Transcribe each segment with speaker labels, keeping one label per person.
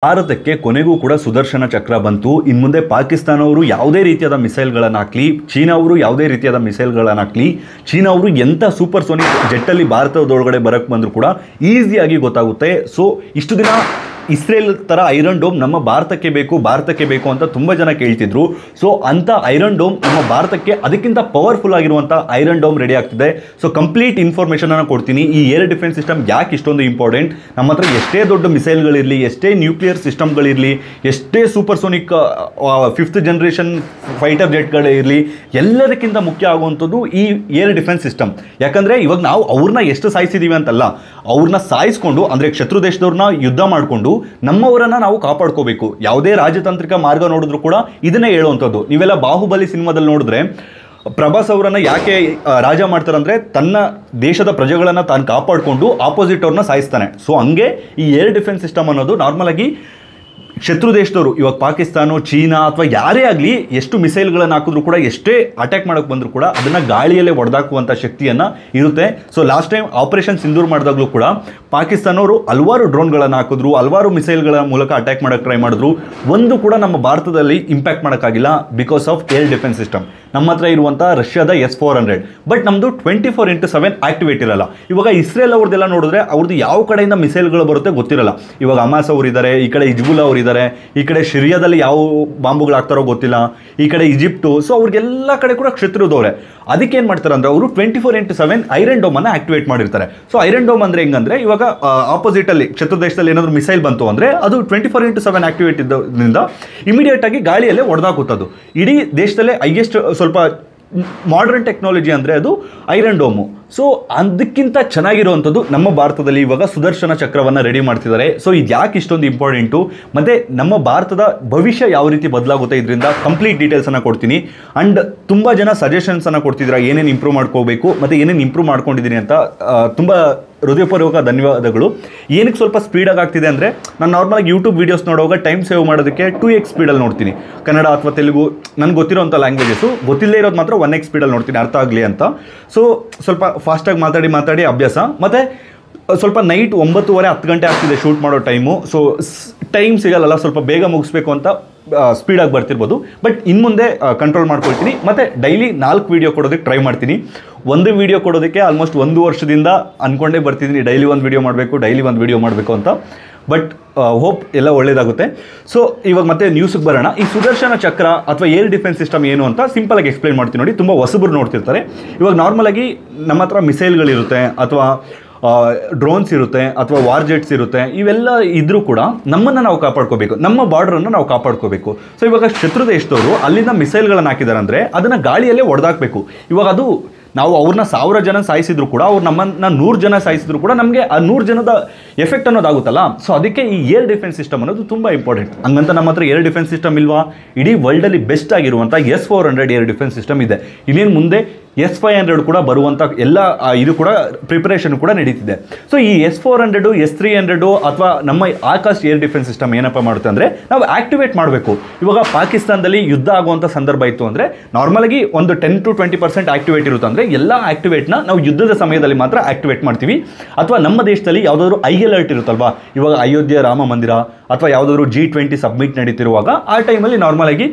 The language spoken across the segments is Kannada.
Speaker 1: ಭಾರತಕ್ಕೆ ಕೊನೆಗೂ ಕೂಡ ಸುದರ್ಶನ ಚಕ್ರ ಬಂತು. ಇನ್ನು ಮುಂದೆ ಪಾಕಿಸ್ತಾನವರು ಯಾವುದೇ ರೀತಿಯಾದ ಮಿಸೈಲ್ಗಳನ್ನು ಹಾಕಲಿ, ಚೀನಾ ಅವರು ಯಾವುದೇ ರೀತಿಯಾದ ಮಿಸೈಲ್ಗಳನ್ನು ಹಾಕಲಿ, ಚೀನಾ ಅವರು ಎಂಥ ಸೂಪರ್ ಸೋನಿಕ್ ಜೆಟ್ಟಲ್ಲಿ ಭಾರತದೊಳಗಡೆ ಬರೋಕ್ಕೆ ಬಂದರೂ ಕೂಡ ಈಸಿಯಾಗಿ ಗೊತ್ತಾಗುತ್ತೆ. ಸೊ ಇಷ್ಟು ದಿನ ಇಸ್ರೇಲ್ ಥರ ಐರನ್ ಡೋಮ್ ನಮ್ಮ ಭಾರತಕ್ಕೆ ಬೇಕು ಅಂತ ತುಂಬ ಜನ ಕೇಳ್ತಿದ್ರು. ಸೊ ಅಂಥ ಐರನ್ ಡೋಮ್ ನಮ್ಮ ಭಾರತಕ್ಕೆ ಅದಕ್ಕಿಂತ ಪವರ್ಫುಲ್ ಆಗಿರುವಂಥ ಐರನ್ ಡೋಮ್ ರೆಡಿ ಆಗ್ತಿದೆ. ಸೊ ಕಂಪ್ಲೀಟ್ ಇನ್ಫಾರ್ಮೇಷನನ್ನು ಕೊಡ್ತೀನಿ. ಈ ಏರ್ ಡಿಫೆನ್ಸ್ ಸಿಸ್ಟಮ್ ಯಾಕೆ ಇಷ್ಟೊಂದು ಇಂಪಾರ್ಟೆಂಟ್, ನಮ್ಮ ಹತ್ರ ಎಷ್ಟೇ ದೊಡ್ಡ ಮಿಸೈಲ್ಗಳಿರಲಿ, ಎಷ್ಟೇ ನ್ಯೂಕ್ಲಿಯರ್ ಸಿಸ್ಟಮ್ಗಳಿರಲಿ, ಎಷ್ಟೇ super sonic 5th generation fighter ಜೆಟ್ಗಳಿರಲಿ, ಎಲ್ಲದಕ್ಕಿಂತ ಮುಖ್ಯ ಆಗುವಂಥದ್ದು ಈ ಏರ್ ಡಿಫೆನ್ಸ್ ಸಿಸ್ಟಮ್. ಯಾಕಂದರೆ ಇವಾಗ ನಾವು ಅವ್ರನ್ನ ಎಷ್ಟು ಸಾಯಿಸಿದ್ದೀವಿ ಅಂತಲ್ಲ, ಅವ್ರನ್ನ ಸಾಯಿಸ್ಕೊಂಡು ಅಂದರೆ ಶತ್ರು ದೇಶದವ್ರನ್ನ ಯುದ್ಧ ಮಾಡಿಕೊಂಡು ನಮ್ಮವರನ್ನ ನಾವು ಕಾಪಾಡ್ಕೋಬೇಕು. ಯಾವುದೇ ರಾಜತಾಂತ್ರಿಕ ಮಾರ್ಗ ನೋಡಿದ್ರು ಕೂಡ ಇದನ್ನೇ ಹೇಳುವಂಥದ್ದು. ನೀವೆಲ್ಲ ಬಾಹುಬಲಿ ಸಿನಿಮಾದಲ್ಲಿ ನೋಡಿದ್ರೆ ಪ್ರಭಾಸ್ ಅವರನ್ನ ಯಾಕೆ ರಾಜ ಮಾಡ್ತಾರಂದ್ರೆ ತನ್ನ ದೇಶದ ಪ್ರಜೆಗಳನ್ನು ತಾನು ಕಾಪಾಡಿಕೊಂಡು ಆಪೋಸಿಟ್ ಅವ್ರನ್ನ ಸಾಯಿಸ್ತಾನೆ. ಸೊ ಹಂಗೆ ಈ ಏರ್ ಡಿಫೆನ್ಸ್ ಸಿಸ್ಟಮ್ ಅನ್ನೋದು ನಾರ್ಮಲ್ ಆಗಿ ಶತ್ರು ದೇಶದವರು, ಇವಾಗ ಪಾಕಿಸ್ತಾನ, ಚೀನಾ ಅಥವಾ ಯಾರೇ ಆಗಲಿ ಎಷ್ಟು ಮಿಸೈಲ್ಗಳನ್ನು ಹಾಕಿದ್ರು ಕೂಡ, ಎಷ್ಟೇ ಅಟ್ಯಾಕ್ ಮಾಡೋಕ್ಕೆ ಬಂದರೂ ಕೂಡ ಅದನ್ನು ಗಾಳಿಯಲ್ಲೇ ಹೊಡೆದಾಕುವಂಥ ಶಕ್ತಿಯನ್ನು ಇರುತ್ತೆ. So last time operation Sindoor ಮಾಡಿದಾಗಲೂ ಕೂಡ ಪಾಕಿಸ್ತಾನವರು ಹಲವಾರು ಡ್ರೋನ್ಗಳನ್ನು ಹಾಕಿದ್ರು, ಹಲವಾರು ಮಿಸೈಲ್ಗಳ ಮೂಲಕ ಅಟ್ಯಾಕ್ ಮಾಡೋಕ್ಕೆ ಟ್ರೈ ಮಾಡಿದ್ರು. ಒಂದು ಕೂಡ ನಮ್ಮ ಭಾರತದಲ್ಲಿ ಇಂಪ್ಯಾಕ್ಟ್ ಮಾಡೋಕ್ಕಾಗಿಲ್ಲ because of air defence system. ನಮ್ಮ ಹತ್ರ ಇರುವಂಥ ರಷ್ಯಾದ S-400, ಬಟ್ ನಮ್ಮದು 24/7 ಆಕ್ಟಿವೇಟ್ ಇರಲ್ಲ. ಇವಾಗ ಇಸ್ರೇಲ್ ಅವ್ರದ್ದೆಲ್ಲ ನೋಡಿದ್ರೆ ಅವ್ರದ್ದು ಯಾವ ಕಡೆಯಿಂದ ಮಿಸೈಲ್ಗಳು ಬರುತ್ತೆ ಗೊತ್ತಿರಲ್ಲ. ಇವಾಗ ಹಮಾಸ್ ಅವರಿದ್ದಾರೆ, ಈ ಕಡೆ ಹಿಜ್ಬುಲ್ಲಾ ಅವರಿದ್ದಾರೆ, ಈ ಕಡೆ ಸಿರಿಯಾದಲ್ಲಿ ಯಾವ ಬಾಂಬುಗಳು ಆಗ್ತಾರೋ ಗೊತ್ತಿಲ್ಲ, ಈ ಕಡೆ ಈಜಿಪ್ಟು. ಸೊ ಅವ್ರಿಗೆಲ್ಲ ಕಡೆ ಕೂಡ ಶತ್ರುದವ್ರೆ. ಅದಕ್ಕೆ ಏನು ಮಾಡ್ತಾರೆ ಅಂದರೆ ಅವರು 24/7 ಐರನ್ ಡೋಮನ್ನು ಆಕ್ಟಿವೇಟ್ ಮಾಡಿರ್ತಾರೆ. ಸೊ ಐರನ್ ಡೋಮ್ ಅಂದರೆ ಹೆಂಗಂದ್ರೆ, ಇವಾಗ ಆಪೋಸಿಟಲ್ಲಿ ಶತ್ರು ದೇಶದಲ್ಲಿ ಏನಾದರೂ ಮಿಸೈಲ್ ಬಂತು ಅಂದರೆ ಅದು 24/7 ಆಕ್ಟಿವೇಟ್ ಇದ್ದರಿಂದ ಇಮಿಡಿಯೇಟ್ ಆಗಿ ಗಾಳಿಯಲ್ಲೇ ಹೊಡೆದಾಕುತ್ತದು. ಇಡೀ ದೇಶದಲ್ಲೇ ಹೈಯೆಸ್ಟ್ ಸ್ವಲ್ಪ ಮಾಡರ್ನ್ ಟೆಕ್ನಾಲಜಿ ಅಂದರೆ ಅದು ಐರನ್ ಡೋಮು. ಸೊ ಅದಕ್ಕಿಂತ ಚೆನ್ನಾಗಿರುವಂಥದ್ದು ನಮ್ಮ ಭಾರತದಲ್ಲಿ ಇವಾಗ ಸುದರ್ಶನ ಚಕ್ರವನ್ನು ರೆಡಿ ಮಾಡ್ತಿದ್ದಾರೆ. ಸೊ ಇದು ಯಾಕೆ ಇಷ್ಟೊಂದು ಇಂಪಾರ್ಟೆಂಟು, ಮತ್ತು ನಮ್ಮ ಭಾರತದ ಭವಿಷ್ಯ ಯಾವ ರೀತಿ ಬದಲಾಗುತ್ತೆ ಇದರಿಂದ ಕಂಪ್ಲೀಟ್ ಡೀಟೇಲ್ಸನ್ನು ಕೊಡ್ತೀನಿ. ಆ್ಯಂಡ್ ತುಂಬ ಜನ ಸಜೆಷನ್ಸನ್ನು ಕೊಡ್ತಿದ್ದೀರಾ ಏನೇನು ಇಂಪ್ರೂವ್ ಮಾಡ್ಕೋಬೇಕು ಮತ್ತು ಏನೇನು ಇಂಪ್ರೂವ್ ಮಾಡ್ಕೊಂಡಿದ್ದೀನಿ ಅಂತ. ತುಂಬ ಹೃದಯಪೂರ್ವಕ ಧನ್ಯವಾದಗಳು. ಏನಕ್ಕೆ ಸ್ವಲ್ಪ ಸ್ಪೀಡಾಗಿ ಆಗ್ತಿದೆ ಅಂದರೆ, ನಾನು ನಾರ್ಮಲಾಗಿ ಯೂಟ್ಯೂಬ್ ವೀಡಿಯೋಸ್ ನೋಡುವಾಗ ಟೈಮ್ ಸೇವ್ ಮಾಡೋದಕ್ಕೆ 2x ಸ್ಪೀಡಲ್ಲಿ ನೋಡ್ತೀನಿ. ಕನ್ನಡ ಅಥವಾ ತೆಲುಗು ನನಗೆ ಗೊತ್ತಿರೋಂಥ ಲ್ಯಾಂಗ್ವೇಜಸ್ಸು, ಗೊತ್ತಿಲ್ಲದೇ ಇರೋದು ಮಾತ್ರ 1x ಸ್ಪೀಡಲ್ಲಿ ನೋಡ್ತೀನಿ ಅರ್ಥ ಆಗಲಿ ಅಂತ. ಸೊ ಸ್ವಲ್ಪ ಫಾಸ್ಟಾಗಿ ಮಾತಾಡಿ ಅಭ್ಯಾಸ. ಮತ್ತು ಸ್ವಲ್ಪ ನೈಟ್ 9:30-10 ಗಂಟೆ ಆಗ್ತಿದೆ ಶೂಟ್ ಮಾಡೋ ಟೈಮು. ಸೊ ಟೈಮ್ ಸಿಗಲ್ಲ, ಸ್ವಲ್ಪ ಬೇಗ ಮುಗಿಸ್ಬೇಕು ಅಂತ ಸ್ಪೀಡಾಗಿ ಬರ್ತಿರ್ಬೋದು. ಬಟ್ ಇನ್ನು ಮುಂದೆ ಕಂಟ್ರೋಲ್ ಮಾಡ್ಕೊಳ್ತೀನಿ. ಮತ್ತು ಡೈಲಿ 4 ವೀಡಿಯೋ ಕೊಡೋದಕ್ಕೆ ಟ್ರೈ ಮಾಡ್ತೀನಿ. ಒಂದು ವೀಡಿಯೋ ಕೊಡೋದಕ್ಕೆ ಆಲ್ಮೋಸ್ಟ್ 1 ವರ್ಷದಿಂದ ಅಂದ್ಕೊಂಡೇ ಬರ್ತಿದ್ದೀನಿ, ಡೈಲಿ ಒಂದು ವೀಡಿಯೋ ಮಾಡಬೇಕು ಅಂತ. ಬಟ್ ಹೋಪ್ ಎಲ್ಲ ಒಳ್ಳೇದಾಗುತ್ತೆ. ಸೊ ಇವಾಗ ಮತ್ತೆ ನ್ಯೂಸ್ಗೆ ಬರೋಣ. ಈ ಸುದರ್ಶನ ಚಕ್ರ ಅಥವಾ ಏರ್ ಡಿಫೆನ್ಸ್ ಸಿಸ್ಟಮ್ ಏನು ಅಂತ ಸಿಂಪಲಾಗಿ ಎಕ್ಸ್ಪ್ಲೈನ್ ಮಾಡ್ತೀನಿ ನೋಡಿ. ತುಂಬ ಹೊಸಬರು ನೋಡ್ತಿರ್ತಾರೆ. ಇವಾಗ ನಾರ್ಮಲಾಗಿ ನಮ್ಮ ಹತ್ರ ಮಿಸೈಲ್ಗಳಿರುತ್ತೆ, ಅಥವಾ ಡ್ರೋನ್ಸ್ ಇರುತ್ತೆ, ಅಥವಾ ವಾರ್ ಜೆಟ್ಸ್ ಇರುತ್ತೆ. ಇವೆಲ್ಲ ಇದ್ರೂ ಕೂಡ ನಮ್ಮನ್ನು ನಾವು ಕಾಪಾಡ್ಕೋಬೇಕು, ನಮ್ಮ ಬಾರ್ಡ್ರನ್ನು ನಾವು ಕಾಪಾಡ್ಕೋಬೇಕು. ಸೊ ಇವಾಗ ಶತ್ರು ದೇಶದವರು ಅಲ್ಲಿಂದ ಮಿಸೈಲ್ಗಳನ್ನು ಹಾಕಿದ್ದಾರೆ ಅಂದರೆ ಅದನ್ನು ಗಾಳಿಯಲ್ಲೇ ಹೊಡೆದಾಕಬೇಕು. ಇವಾಗ ಅದು ನಾವು ಅವ್ರನ್ನ 1000 ಜನ ಸಾಯಿಸಿದ್ರು ಕೂಡ, ಅವ್ರು ನಮ್ಮನ್ನು 100 ಜನ ಸಾಯಿಸಿದ್ರು ಕೂಡ ನಮಗೆ ಆ 100 ಜನದ ಎಫೆಕ್ಟ್ ಅನ್ನೋದಾಗುತ್ತಲ್ಲ. ಸೊ ಅದಕ್ಕೆ ಈ ಏರ್ ಡಿಫೆನ್ಸ್ ಸಿಸ್ಟಮ್ ಅನ್ನೋದು ತುಂಬ ಇಂಪಾರ್ಟೆಂಟ್. ಹಂಗಂತ ನಮ್ಮ ಹತ್ರ ಏರ್ ಡಿಫೆನ್ಸ್ ಸಿಸ್ಟಮ್ ಇಲ್ವಾ? ಇಡೀ ವರ್ಲ್ಡಲ್ಲಿ ಬೆಸ್ಟ್ ಆಗಿರುವಂಥ S-400 ಏರ್ ಡಿಫೆನ್ಸ್ ಸಿಸ್ಟಮ್ ಇದೆ. ಇನ್ನೇನು ಮುಂದೆ S-500 ಕೂಡ ಬರುವಂಥ ಎಲ್ಲ ಇದು ಕೂಡ ಪ್ರಿಪರೇಷನ್ ಕೂಡ ನಡೀತಿದೆ. ಸೊ ಈ S-400, S-300 ಅಥವಾ ನಮ್ಮ ಆಕಾಶ್ ಏರ್ ಡಿಫೆನ್ಸ್ ಸಿಸ್ಟಮ್ ಏನಪ್ಪ ಮಾಡುತ್ತೆ ಅಂದರೆ, ನಾವು ಆಕ್ಟಿವೇಟ್ ಮಾಡಬೇಕು. ಇವಾಗ ಪಾಕಿಸ್ತಾನದಲ್ಲಿ ಯುದ್ಧ ಆಗುವಂಥ ಸಂದರ್ಭ ಇತ್ತು ಅಂದರೆ ನಾರ್ಮಲಾಗಿ ಒಂದು 10-20% ಆಕ್ಟಿವೇಟ್ ಇರುತ್ತೆ. ಅಂದರೆ ಎಲ್ಲ ಆಕ್ಟಿವೇಟ್ನ ನಾವು ಯುದ್ಧದ ಸಮಯದಲ್ಲಿ ಮಾತ್ರ ಆಕ್ಟಿವೇಟ್ ಮಾಡ್ತೀವಿ. ಅಥವಾ ನಮ್ಮ ದೇಶದಲ್ಲಿ ಯಾವುದಾದ್ರೂ ಐ ಅಲರ್ಟ್ ಇರುತ್ತಲ್ವಾ, ಇವಾಗ ಅಯೋಧ್ಯೆ ರಾಮ ಮಂದಿರ ಅಥವಾ ಯಾವುದಾದ್ರೂ G20 ಸಬ್ಮಿಟ್ ನಡೀತಿರುವಾಗ ಆ ಟೈಮಲ್ಲಿ ನಾರ್ಮಲಾಗಿ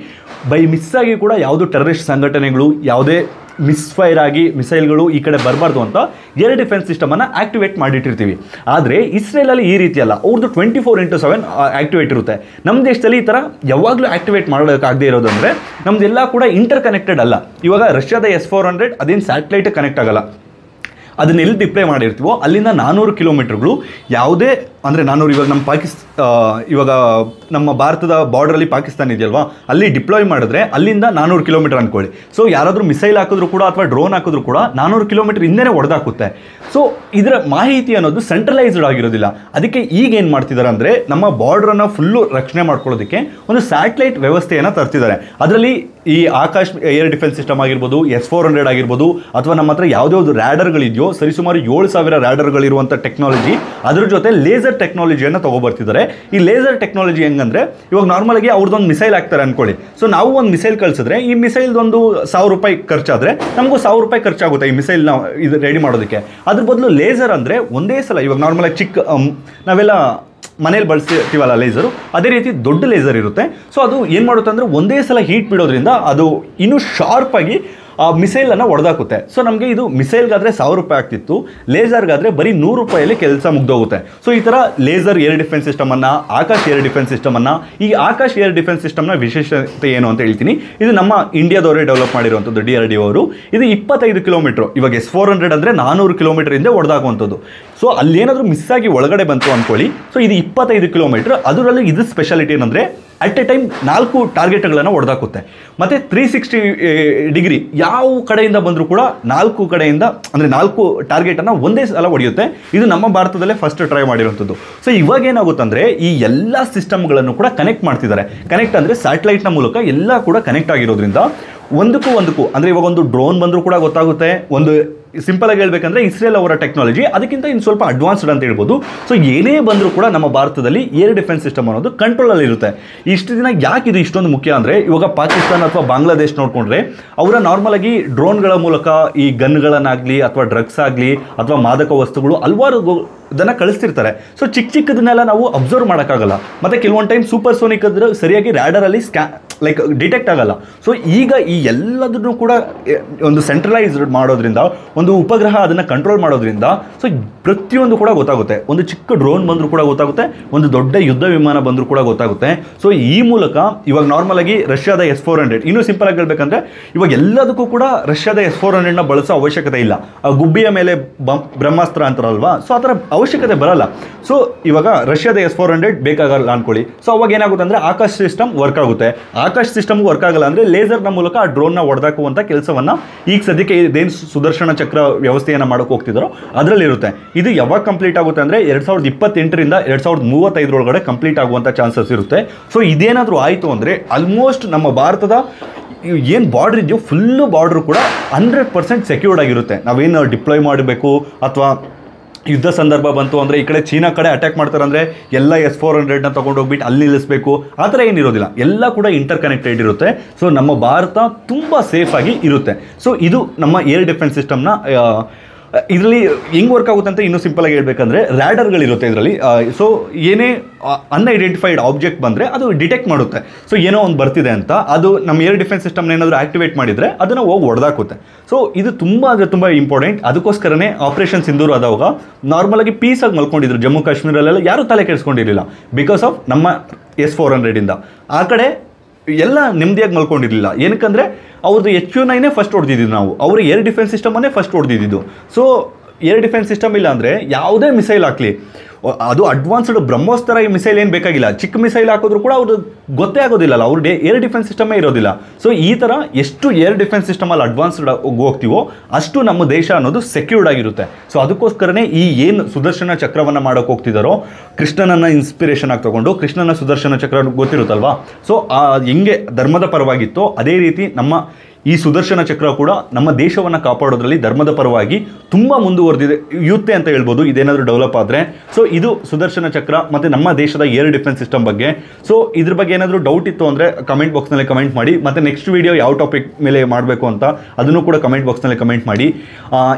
Speaker 1: ಬೈ ಮಿಸ್ಸಾಗಿ ಕೂಡ ಯಾವುದು ಟೆರರಿಸ್ಟ್ ಸಂಘಟನೆಗಳು ಯಾವುದೇ ಮಿಸ್ಫೈರ್ ಆಗಿ ಮಿಸೈಲ್ಗಳು ಈ ಕಡೆ ಬರಬಾರ್ದು ಅಂತ ಏರ್ ಡಿಫೆನ್ಸ್ ಸಿಸ್ಟಮನ್ನು ಆಕ್ಟಿವೇಟ್ ಮಾಡಿಟ್ಟಿರ್ತೀವಿ. ಆದರೆ ಇಸ್ರೇಲಲ್ಲಿ ಈ ರೀತಿ ಅಲ್ಲ, ಅವ್ರದ್ದು 24/7 ಆಕ್ಟಿವೇಟ್ ಇರುತ್ತೆ. ನಮ್ಮ ದೇಶದಲ್ಲಿ ಈ ಥರ ಯಾವಾಗಲೂ ಆಕ್ಟಿವೇಟ್ ಮಾಡೋಕ್ಕಾಗದೇ ಇರೋದು ಅಂದರೆ ನಮ್ಮದೆಲ್ಲ ಕೂಡ ಇಂಟರ್ ಕನೆಕ್ಟೆಡ್ ಅಲ್ಲ. ಇವಾಗ ರಷ್ಯಾದ S-400 ಅದೇನು ಸ್ಯಾಟಲೈಟ್ ಕನೆಕ್ಟ್ ಆಗಲ್ಲ. ಅದನ್ನ ಎಲ್ಲಿ ಡಿಪ್ಲೈ ಮಾಡಿರ್ತೀವೋ ಅಲ್ಲಿಂದ 400 ಕಿಲೋಮೀಟರ್ಗಳು ಯಾವುದೇ ಅಂದರೆ 400 ಇವಾಗ ಇವಾಗ ನಮ್ಮ ಭಾರತದ ಬಾರ್ಡ್ರಲ್ಲಿ ಪಾಕಿಸ್ತಾನ ಇದೆಯಲ್ವಾ, ಅಲ್ಲಿ ಡಿಪ್ಲಾಯ್ ಮಾಡಿದ್ರೆ ಅಲ್ಲಿಂದ 400 ಕಿಲೋಮೀಟರ್ ಅಂದ್ಕೊಳ್ಳಿ. ಸೊ ಯಾರಾದರೂ ಮಿಸೈಲ್ ಹಾಕಿದ್ರು ಕೂಡ ಅಥವಾ ಡ್ರೋನ್ ಹಾಕಿದ್ರು ಕೂಡ 400 ಕಿಲೋಮೀಟರ್ ಹಿಂದೆನೇ ಹೊಡೆದಾಕುತ್ತೆ. ಸೊ ಇದರ ಮಾಹಿತಿ ಅನ್ನೋದು ಸೆಂಟ್ರಲೈಸ್ಡ್ ಆಗಿರೋದಿಲ್ಲ. ಅದಕ್ಕೆ ಈಗ ಏನು ಮಾಡ್ತಿದ್ದಾರೆ ಅಂದರೆ, ನಮ್ಮ ಬಾರ್ಡ್ರನ್ನು ಫುಲ್ಲು ರಕ್ಷಣೆ ಮಾಡ್ಕೊಳ್ಳೋದಕ್ಕೆ ಒಂದು ಸ್ಯಾಟಲೈಟ್ ವ್ಯವಸ್ಥೆಯನ್ನು ತರ್ತಿದ್ದಾರೆ. ಅದರಲ್ಲಿ ಈ ಆಕಾಶ್ ಏರ್ ಡಿಫೆನ್ಸ್ ಸಿಸ್ಟಮ್ ಆಗಿರ್ಬೋದು, S-400 ಆಗಿರ್ಬೋದು, ಅಥವಾ ನಮ್ಮ ಹತ್ರ ಯಾವುದ್ಯಾವುದು ರ್ಯಾಡರ್ಗಳಿದೆಯೋ ಸರಿಸುಮಾರು 7,000 ರ್ಯಾಡರ್ಗಳಿರುವಂಥ ಟೆಕ್ನಾಲಜಿ, ಅದ್ರ ಜೊತೆ ಲೇಸರ್ ಟೆಕ್ನಾಲಜಿಯನ್ನು ತಗೊಬರ್ತಿದ್ದಾರೆ. ಈ ಲೇಸರ್ ಟೆಕ್ನಾಲಜಿ ಹೆಂಗಂದ್ರೆ, ಇವಾಗ ನಾರ್ಮಲ್ ಆಗಿ ಅವ್ರದ್ದೊಂದು ಮಿಸೈಲ್ ಹಾಕ್ತಾರೆ ಅನ್ಕೊಳ್ಳಿ. ಸೊ ನಾವು ಒಂದು ಮಿಸೈಲ್ ಕಳಿಸಿದ್ರೆ ಈ ಮಿಸೈಲ್ ಒಂದು ₹1,000 ಖರ್ಚಾದ್ರೆ ನಮಗೂ ₹1,000 ಖರ್ಚಾಗುತ್ತೆ ಈ ಮಿಸೈಲ್ ಇದು ರೆಡಿ ಮಾಡೋದಕ್ಕೆ. ಅದ್ರ ಬದಲು ಲೇಸರ್ ಅಂದರೆ ಒಂದೇ ಸಲ, ಇವಾಗ ನಾರ್ಮಲ್ ಆಗಿ ಚಿಕ್ಕ ನಾವೆಲ್ಲ ಮನೇಲಿ ಬಳಸ್ತೀವಲ್ಲ ಲೇಸರು, ಅದೇ ರೀತಿ ದೊಡ್ಡ ಲೇಸರ್ ಇರುತ್ತೆ. ಸೊ ಅದು ಏನು ಮಾಡುತ್ತೆ ಅಂದರೆ ಒಂದೇ ಸಲ ಹೀಟ್ ಬಿಡೋದ್ರಿಂದ ಅದು ಇನ್ನೂ ಶಾರ್ಪಾಗಿ ಆ ಮಿಸೈಲನ್ನು ಹೊಡೆದಾಕುತ್ತೆ. ಸೊ ನಮಗೆ ಇದು ಮಿಸೈಲ್ಗಾದರೆ ₹1,000 ಆಗ್ತಿತ್ತು, ಲೇಸರ್ಗಾದರೆ ಬರೀ ₹100 ಕೆಲಸ ಮುಗ್ದೋಗುತ್ತೆ. ಸೊ ಈ ಥರ ಲೇಸರ್ ಏರ್ ಡಿಫೆನ್ಸ್ ಸಿಸ್ಟಮನ್ನು, ಆಕಾಶ್ ಏರ್ ಡಿಫೆನ್ಸ್ ಸಿಸ್ಟಮನ್ನು, ಈ ಆಕಾಶ್ ಏರ್ ಡಿಫೆನ್ಸ್ ಸಿಸ್ಟಮ್ನ ವಿಶೇಷತೆ ಏನು ಅಂತ ಹೇಳ್ತೀನಿ. ಇದು ನಮ್ಮ ಇಂಡಿಯಾದವರೇ ಡೆವಲಪ್ ಮಾಡಿರುವಂಥದ್ದು, DRDO ಅವರು. ಇದು 25 ಕಿಲೋಮೀಟ್ರು, ಇವಾಗ S-400 ಅಂದರೆ 400 ಕಿಲೋಮೀಟರ್ ಹಿಂದೆ ಹೊಡೆದಾಕುವಂಥದ್ದು. ಸೊ ಅಲ್ಲೇನಾದರೂ ಮಿಸ್ ಆಗಿ ಒಳಗಡೆ ಬಂತು ಅಂದ್ಕೊಳ್ಳಿ. ಸೊ ಇದು 25 ಕಿಲೋಮೀಟ್ರ್. ಅದರಲ್ಲೂ ಇದು ಸ್ಪೆಷಾಲಿಟಿ ಏನಂದರೆ ಅಟ್ ಎ ಟೈಮ್ 4 ಟಾರ್ಗೆಟ್ಗಳನ್ನು ಹೊಡೆದಾಕುತ್ತೆ. ಮತ್ತು 360 ಡಿಗ್ರಿ ಯಾವ ಕಡೆಯಿಂದ ಬಂದರೂ ಕೂಡ 4 ಕಡೆಯಿಂದ ಅಂದರೆ 4 ಟಾರ್ಗೆಟನ್ನು ಒಂದೇ ಸಲ ಹೊಡೆಯುತ್ತೆ. ಇದು ನಮ್ಮ ಭಾರತದಲ್ಲೇ ಫಸ್ಟ್ ಟ್ರೈ ಮಾಡಿರುವಂಥದ್ದು. ಸೊ ಇವಾಗ ಏನಾಗುತ್ತಂದರೆ ಈ ಎಲ್ಲ ಸಿಸ್ಟಮ್ಗಳನ್ನು ಕೂಡ ಕನೆಕ್ಟ್ ಮಾಡ್ತಿದ್ದಾರೆ. ಕನೆಕ್ಟ್ ಅಂದರೆ ಸ್ಯಾಟಲೈಟ್ನ ಮೂಲಕ ಎಲ್ಲ ಕೂಡ ಕನೆಕ್ಟ್ ಆಗಿರೋದ್ರಿಂದ ಒಂದಕ್ಕೂ ಅಂದರೆ ಇವಾಗ ಒಂದು ಡ್ರೋನ್ ಬಂದರೂ ಕೂಡ ಗೊತ್ತಾಗುತ್ತೆ. ಒಂದು ಸಿಂಪಲ್ ಆಗಿ ಹೇಳ್ಬೇಕಂದ್ರೆ ಇಸ್ರೇಲ್ ಅವರ ಟೆಕ್ನಾಲಜಿ ಅದಕ್ಕಿಂತ ಇನ್ನು ಸ್ವಲ್ಪ ಅಡ್ವಾನ್ಸ್ಡ್ ಅಂತ ಹೇಳ್ಬೋದು. ಸೊ ಏನೇ ಬಂದರೂ ಕೂಡ ನಮ್ಮ ಭಾರತದಲ್ಲಿ ಏರ್ ಡಿಫೆನ್ಸ್ ಸಿಸ್ಟಮ್ ಅನ್ನೋದು ಕಂಟ್ರೋಲಲ್ಲಿ ಇರುತ್ತೆ. ಇಷ್ಟು ದಿನ ಯಾಕೆ ಇದು ಇಷ್ಟೊಂದು ಮುಖ್ಯ ಅಂದರೆ, ಇವಾಗ ಪಾಕಿಸ್ತಾನ ಅಥವಾ ಬಾಂಗ್ಲಾದೇಶ್ ನೋಡಿಕೊಂಡ್ರೆ ಅವರ ನಾರ್ಮಲ್ ಆಗಿ ಡ್ರೋನ್ಗಳ ಮೂಲಕ ಈ ಗನ್ಗಳನ್ನಾಗಲಿ ಅಥವಾ ಡ್ರಗ್ಸ್ ಆಗಲಿ ಅಥವಾ ಮಾದಕ ವಸ್ತುಗಳು ಹಲವಾರು ಇದನ್ನು ಕಳಿಸ್ತಿರ್ತಾರೆ. ಸೊ ಚಿಕ್ಕದನ್ನೆಲ್ಲ ನಾವು ಅಬ್ಸರ್ವ್ ಮಾಡೋಕ್ಕಾಗಲ್ಲ. ಮತ್ತು ಕೆಲವೊಂದು ಟೈಮ್ ಸೂಪರ್ ಸೋನಿಕ್ ಅಂದರೆ ಸರಿಯಾಗಿ ರ್ಯಾಡರಲ್ಲಿ ಡಿಟೆಕ್ಟ್ ಆಗಲ್ಲ. ಸೊ ಈಗ ಈ ಎಲ್ಲದನ್ನು ಕೂಡ ಒಂದು ಸೆಂಟ್ರಲೈಸ್ಡ್ ಮಾಡೋದ್ರಿಂದ, ಒಂದು ಉಪಗ್ರಹ ಅದನ್ನು ಕಂಟ್ರೋಲ್ ಮಾಡೋದ್ರಿಂದ ಸೊ ಪ್ರತಿಯೊಂದು ಕೂಡ ಗೊತ್ತಾಗುತ್ತೆ. ಒಂದು ಚಿಕ್ಕ ಡ್ರೋನ್ ಬಂದರೂ ಕೂಡ ಗೊತ್ತಾಗುತ್ತೆ, ಒಂದು ದೊಡ್ಡ ಯುದ್ಧ ವಿಮಾನ ಬಂದರೂ ಕೂಡ ಗೊತ್ತಾಗುತ್ತೆ. ಸೊ ಈ ಮೂಲಕ ಇವಾಗ ನಾರ್ಮಲ್ ಆಗಿ ರಷ್ಯಾದ S-400, ಇನ್ನೂ ಸಿಂಪಲ್ ಆಗಿ ಹೇಳ್ಬೇಕಂದ್ರೆ ಇವಾಗ ಎಲ್ಲದಕ್ಕೂ ಕೂಡ ರಷ್ಯಾದ S-400ನ ಬಳಸೋ ಅವಶ್ಯಕತೆ ಇಲ್ಲ. ಆ ಗುಬ್ಬಿಯ ಮೇಲೆ ಬ್ರಹ್ಮಾಸ್ತ್ರ ಅಂತಾರಲ್ವಾ, ಸೊ ಆ ಥರ ಅವಶ್ಯಕತೆ ಬರಲ್ಲ. ಸೊ ಇವಾಗ ರಷ್ಯಾದ S-400 ಬೇಕಾಗಲ್ಲ ಅನ್ಕೊಳ್ಳಿ. ಸೊ ಅವಾಗ ಏನಾಗುತ್ತೆ ಅಂದರೆ ಆಕಾಶ್ ಸಿಸ್ಟಮ್ ವರ್ಕ್ ಆಗುತ್ತೆ. ಆಕಾಶ್ ಸಿಸ್ಟಮ್ ವರ್ಕ್ ಆಗಲ್ಲ ಅಂದರೆ ಲೇಸರ್ನ ಮೂಲಕ ಆ ಡ್ರೋನ್ನ ಹೊಡೆದಾಕುವಂಥ ಕೆಲಸವನ್ನು ಈಗ ಸದ್ಯಕ್ಕೆ ಇದೇನು ಸುದರ್ಶನ ಚಕ್ರ ವ್ಯವಸ್ಥೆಯನ್ನು ಮಾಡೋಕೆ ಹೋಗ್ತಿದ್ದಾರೋ ಅದರಲ್ಲಿರುತ್ತೆ. ಇದು ಯಾವಾಗ ಕಂಪ್ಲೀಟ್ ಆಗುತ್ತೆ ಅಂದರೆ 2028ರಿಂದ 2035 ಒಳಗಡೆ ಕಂಪ್ಲೀಟ್ ಆಗುವಂಥ ಚಾನ್ಸಸ್ ಇರುತ್ತೆ. ಸೊ ಇದೇನಾದರೂ ಆಯಿತು ಅಂದರೆ ಆಲ್ಮೋಸ್ಟ್ ನಮ್ಮ ಭಾರತದ ಏನು ಬಾರ್ಡ್ರ್ ಇದೆಯೋ ಫುಲ್ಲು ಬಾರ್ಡ್ರು ಕೂಡ 100% ಸೆಕ್ಯೂರ್ಡ್ ಆಗಿರುತ್ತೆ. ನಾವೇನು ಡಿಪ್ಲಾಯ್ ಮಾಡಬೇಕು ಅಥವಾ ಯುದ್ಧ ಸಂದರ್ಭ ಬಂತು ಅಂದರೆ ಈ ಕಡೆ ಚೀನಾ ಕಡೆ ಅಟ್ಯಾಕ್ ಮಾಡ್ತಾರೆ ಅಂದರೆ ಎಲ್ಲ S-400ನ ತೊಗೊಂಡೋಗ್ಬಿಟ್ಟು ಅಲ್ಲಿ ನಿಲ್ಲಿಸಬೇಕು, ಆ ಥರ ಏನಿರೋದಿಲ್ಲ. ಎಲ್ಲ ಕೂಡ ಇಂಟರ್ ಕನೆಕ್ಟೆಡ್ ಇರುತ್ತೆ. ಸೊ ನಮ್ಮ ಭಾರತ ತುಂಬ ಸೇಫಾಗಿ ಇರುತ್ತೆ. ಸೊ ಇದು ನಮ್ಮ ಏರ್ ಡಿಫೆನ್ಸ್ ಸಿಸ್ಟಮ್ನ ಇದರಲ್ಲಿ ಹೆಂಗೆ ವರ್ಕ್ ಆಗುತ್ತೆ ಅಂತ ಇನ್ನೂ ಸಿಂಪಲಾಗಿ ಹೇಳ್ಬೇಕಂದ್ರೆ ರ್ಯಾಡರ್ಗಳಿರುತ್ತೆ ಇದರಲ್ಲಿ. ಸೊ ಏನೇ ಅನ್ಐಡೆಂಟಿಫೈಡ್ ಆಬ್ಜೆಕ್ಟ್ ಬಂದರೆ ಅದು ಡಿಟೆಕ್ಟ್ ಮಾಡುತ್ತೆ. ಸೊ ಏನೋ ಒಂದು ಬರ್ತಿದೆ ಅಂತ ಅದು ನಮ್ಮ ಏರ್ ಡಿಫೆನ್ಸ್ ಸಿಸ್ಟಮ್ನ ಏನಾದರೂ ಆಕ್ಟಿವೇಟ್ ಮಾಡಿದರೆ ಅದನ್ನು ಹೋಗಿ ಹೊಡೆದಾಕುತ್ತೆ. ಸೊ ಇದು ತುಂಬ ಇಂಪಾರ್ಟೆಂಟ್. ಅದಕ್ಕೋಸ್ಕರನೇ ಆಪರೇಷನ್ ಸಿಂಧೂರ್ ಆದಾಗ ನಾರ್ಮಲಾಗಿ ಪೀಸಾಗಿ ಮಲ್ಕೊಂಡಿದ್ರು ಜಮ್ಮು ಕಾಶ್ಮೀರಲ್ಲೆಲ್ಲ, ಯಾರೂ ತಲೆ ಕೆಡಿಸ್ಕೊಂಡಿರಲಿಲ್ಲ ಬಿಕಾಸ್ ಆಫ್ ನಮ್ಮ S-400ಇಂದ. ಆ ಕಡೆ ಎಲ್ಲ ನೆಮ್ಮದಿಯಾಗಿ ಮಲ್ಕೊಂಡಿರಲಿಲ್ಲ. ಏನಕ್ಕಂದರೆ ಅವ್ರದ್ದು HU9 ಫಸ್ಟ್ ಹೊಡೆದಿದ್ದು ನಾವು, ಅವರು ಏರ್ ಡಿಫೆನ್ಸ್ ಸಿಸ್ಟಮನ್ನೇ ಫಸ್ಟ್ ಹೊಡೆದಿದ್ದು. ಸೊ ಏರ್ ಡಿಫೆನ್ಸ್ ಸಿಸ್ಟಮ್ ಇಲ್ಲ ಅಂದರೆ ಯಾವುದೇ ಮಿಸೈಲ್ ಹಾಕಲಿ, ಅದು ಅಡ್ವಾನ್ಸ್ಡ್ ಬ್ರಹ್ಮೋಸ್ ಥರ ಈ ಮಿಸೈಲ್ ಏನು ಬೇಕಾಗಿಲ್ಲ. ಚಿಕ್ಕ ಮಿಸೈಲ್ ಹಾಕಿದ್ರು ಕೂಡ ಅವ್ರದ್ದು ಗೊತ್ತೇ ಆಗೋದಿಲ್ಲಲ್ಲ, ಅವ್ರ ಏರ್ ಡಿಫೆನ್ಸ್ ಸಿಸ್ಟಮೇ ಇರೋದಿಲ್ಲ. ಸೊ ಈ ಥರ ಎಷ್ಟು ಏರ್ ಡಿಫೆನ್ಸ್ ಸಿಸ್ಟಮಲ್ಲಿ ಅಡ್ವಾನ್ಸ್ಡ್ ಹೋಗ್ತೀವೋ ಅಷ್ಟು ನಮ್ಮ ದೇಶ ಅನ್ನೋದು ಸೆಕ್ಯೂರ್ಡ್ ಆಗಿರುತ್ತೆ. ಸೊ ಅದಕ್ಕೋಸ್ಕರನೇ ಈ ಏನು ಸುದರ್ಶನ ಚಕ್ರವನ್ನು ಮಾಡೋಕೆ ಹೋಗ್ತಿದ್ದಾರೋ, ಕೃಷ್ಣನನ್ನು ಇನ್ಸ್ಪಿರೇಷನ್ ಆಗಿ ತಗೊಂಡು, ಕೃಷ್ಣನ ಸುದರ್ಶನ ಚಕ್ರ ಗೊತ್ತಿರುತ್ತಲ್ವಾ. ಸೊ ಹೆಂಗೆ ಧರ್ಮದ ಪರವಾಗಿತ್ತೋ ಅದೇ ರೀತಿ ನಮ್ಮ ಈ ಸುದರ್ಶನ ಚಕ್ರ ಕೂಡ ನಮ್ಮ ದೇಶವನ್ನು ಕಾಪಾಡೋದ್ರಲ್ಲಿ ಧರ್ಮದ ಪರವಾಗಿ ತುಂಬ ಮುಂದುವರೆದಿದೆ ಯುತ್ತೆ ಅಂತ ಹೇಳ್ಬೋದು, ಇದೇನಾದರೂ ಡೆವಲಪ್ ಆದರೆ. ಸೊ ಇದು ಸುದರ್ಶನ ಚಕ್ರ ಮತ್ತು ನಮ್ಮ ದೇಶದ ಏರ್ ಡಿಫೆನ್ಸ್ ಸಿಸ್ಟಮ್ ಬಗ್ಗೆ. ಸೊ ಇದ್ರ ಬಗ್ಗೆ ಏನಾದರೂ ಡೌಟ್ ಇತ್ತು ಅಂದರೆ ಕಮೆಂಟ್ ಬಾಕ್ಸ್ನಲ್ಲಿ ಕಮೆಂಟ್ ಮಾಡಿ. ಮತ್ತು ನೆಕ್ಸ್ಟ್ ವೀಡಿಯೋ ಯಾವ ಟಾಪಿಕ್ ಮೇಲೆ ಮಾಡಬೇಕು ಅಂತ ಅದನ್ನು ಕೂಡ ಕಮೆಂಟ್ ಬಾಕ್ಸ್ನಲ್ಲಿ ಕಮೆಂಟ್ ಮಾಡಿ.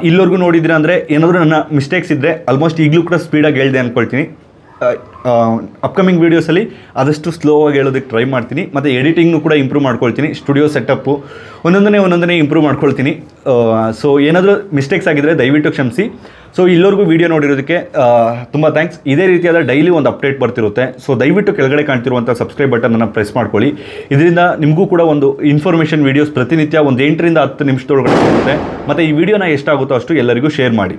Speaker 1: ಇಲ್ಲಿವರೆಗೂ ನೋಡಿದ್ರೆ ಅಂದರೆ ಏನಾದರೂ ನನ್ನ ಮಿಸ್ಟೇಕ್ಸ್ ಇದ್ದರೆ ಆಲ್ಮೋಸ್ಟ್ ಈಗಲೂ ಕೂಡ ಸ್ಪೀಡಾಗಿ ಹೇಳ್ದೆ ಅಂದ್ಕೊಳ್ತೀನಿ. ಅಪ್ಕಮಿಂಗ್ ವೀಡಿಯೋಸಲ್ಲಿ ಆದಷ್ಟು ಸ್ಲೋ ಆಗಿ ಹೇಳೋದಕ್ಕೆ ಟ್ರೈ ಮಾಡ್ತೀನಿ. ಮತ್ತು ಎಡಿಟಿಂಗ್ನು ಕೂಡ ಇಂಪ್ರೂವ್ ಮಾಡ್ಕೊಳ್ತೀನಿ. ಸ್ಟುಡಿಯೋ ಸೆಟಪ್ಪು ಒಂದೊಂದನೇ ಇಂಪ್ರೂವ್ ಮಾಡ್ಕೊಳ್ತೀನಿ. ಸೊ ಏನಾದರೂ ಮಿಸ್ಟೇಕ್ಸ್ ಆಗಿದ್ದರೆ ದಯವಿಟ್ಟು ಕ್ಷಮಿಸಿ. ಸೊ ಇಲ್ಲಿವರೆಗೂ ವೀಡಿಯೋ ನೋಡಿರೋದಕ್ಕೆ ತುಂಬ ಥ್ಯಾಂಕ್ಸ್. ಇದೇ ರೀತಿಯಾದ ಡೈಲಿ ಒಂದು ಅಪ್ಡೇಟ್ ಬರ್ತಿರುತ್ತೆ. ಸೊ ದಯವಿಟ್ಟು ಕೆಳಗಡೆ ಕಾಣ್ತಿರುವಂಥ ಸಬ್ಸ್ಕ್ರೈಬ್ ಬಟನನ್ನು ಪ್ರೆಸ್ ಮಾಡ್ಕೊಳ್ಳಿ. ಇದರಿಂದ ನಿಮಗೂ ಕೂಡ ಒಂದು ಇನ್ಫಾರ್ಮೇಷನ್ ವೀಡಿಯೋಸ್ ಪ್ರತಿನಿತ್ಯ ಒಂದು 8ರಿಂದ 10 ನಿಮಿಷದೊಳಗಡೆ ಬರುತ್ತೆ. ಮತ್ತು ಈ ವಿಡಿಯೋನ ಎಷ್ಟಾಗುತ್ತೋ ಅಷ್ಟು ಎಲ್ಲರಿಗೂ ಶೇರ್ ಮಾಡಿ.